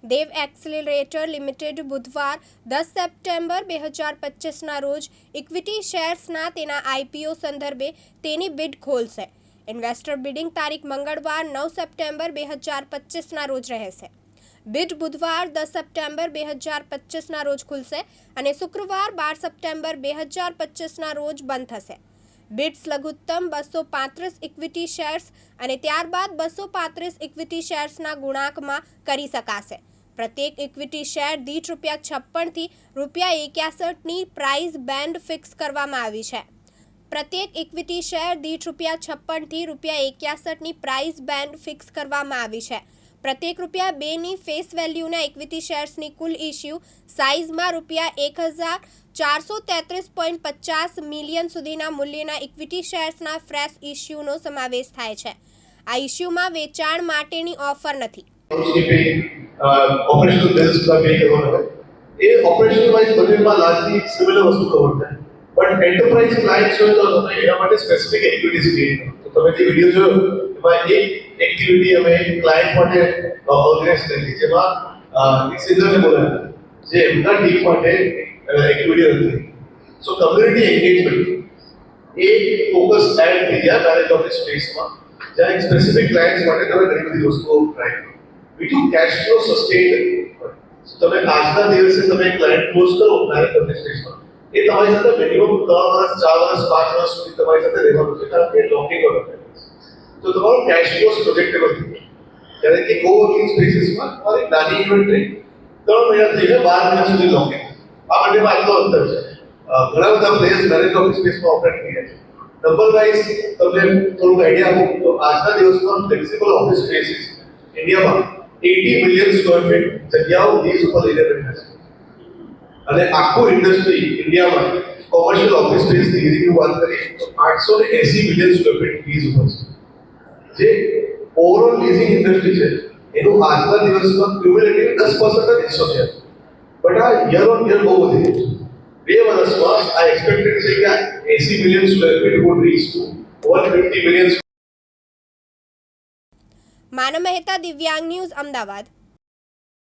દેવ accelerator limited બુધવાર 10 September 2025ના રોજ equity શેર્સના તેના આઈપીઓ સંદર્ભે તેની બિડ ખોલશે. ઇન્વેસ્ટર બિડિંગ તારીખ મંગળવાર 9 સપ્ટેમ્બર 2025ના રોજ રહેશે. બિડ બુધવાર 10 સપ્ટેમ્બર 2025ના રોજ ખુલશે અને શુક્રવાર 12 સપ્ટેમ્બર 2025ના રોજ બંધ થશે. બિડ્સ લઘુત્તમ 235 ઇક્વિટી શેર્સ અને ત્યારબાદ 235 ઇક્વિટી શેર્સના ગુણાંકમાં કરી શકાશે. પ્રત્યેક ઇક્વિટી શેર દીઠ ₹56 થી ₹61ની પ્રાઇસ બેન્ડ ફિક્સ કરવામાં આવી છે. પ્રત્યેક ઇક્વિટી શેર દીઠ ₹56 થી ₹61ની પ્રાઇસ બેન્ડ ફિક્સ કરવામાં આવી છે. પ્રત્યેક ₹2ની ફેસ વેલ્યુના ઇક્વિટી શેર્સની કુલ ઇશ્યુ સાઇઝમાં ₹1433.50 મિલિયન સુધીના મૂલ્યના ઇક્વિટી શેર્સના ફ્રેશ ઇશ્યુનો સમાવેશ થાય છે. આ ઇશ્યુમાં વેચાણ માટેની ઓફર નથી. ऑपरेशनल बिल्स का पे करना है ये ऑपरेशनल वाइज बजट में लार्जली सिमिलर वस्तु कवर है बट एंटरप्राइज क्लाइंट्स जो तो हमें एना માટે સ્પેસિફિક એક્ટિવિટીઝ ક્રિએટ તો તમે જે વિડિયો જો એમાં એક એક્ટિવિટી અમે ક્લાયન્ટ માટે ઓર્ગેનાઇઝ કરી જેમાં એક સિદ્ધને બોલાવ્યા જે એમના ટીમ માટે એક્ટિવિટી હતી. સો કમ્યુનિટી એન્ગેજમેન્ટ એ ફોકસ એડ થઈ ગયા મેનેજ ઓફ સ્પેસમાં જ્યાં એક સ્પેસિફિક ક્લાયન્ટ્સ માટે તમે ઘણી બધી વસ્તુઓ ટ્રાય કરો. બીજું કેશ ફ્લો સસ્ટેન તમે આજના દિવસે તમે ક્લાયન્ટ ક્લોઝ કરો મેનેજ ઓફ સ્પેસમાં એ તમારી સાથે મિનિમમ 3 વર્ષ 4 વર્ષ 5 વર્ષ સુધી તમારી સાથે રહેવાનું છે કારણ કે લોકિંગ ઓર્ડર તો તમારો કેશ ફ્લો પ્રોજેક્ટેબલ થઈ જાય. જ્યારે કે કોવર્કિંગ સ્પેસીસમાં તમારી નાની ઇન્વેન્ટરી 3 મહિના થઈને 12 મહિના સુધી લોકિંગ આ બંનેમાં આટલો અંતર છે. ઘણા બધા પ્લેયર્સ મેનેજ ઓફ સ્પેસમાં ઓપરેટ કરી રહ્યા છે. નંબર વાઇઝ તમને થોડુંક આઈડિયા આપું તો આજના દિવસમાં ફ્લેક્સિબલ ઓફિસ સ્પેસીસ ઇન્ડિયામાં 80 મિલિયન સ્ક્વેર ફીટ જગ્યાઓ લીઝ ઉપર લઈને બેઠા છે અને આખું ઇન્ડસ્ટ્રી ઇન્ડિયામાં કોમર્શિયલ ઓફિસ સ્પેસ લીઝિંગની વાત કરીએ તો 880 મિલિયન સ્ક્વેર ફીટ લીઝ ઉપર છે. જે ઓવરઓલ લીઝિંગ ઇન્ડસ્ટ્રી છે એનું આજના દિવસમાં ક્યુમ્યુલેટિવ 10% જ હિસ્સો છે બટ આ યર ઓન યર બહુ વધી રહ્યું છે. 2 વર્ષમાં આ એક્સપેક્ટેડ છે કે 80 million square feet would reach to 150 million. Manav Mehta, Divyang news, Ahmedabad.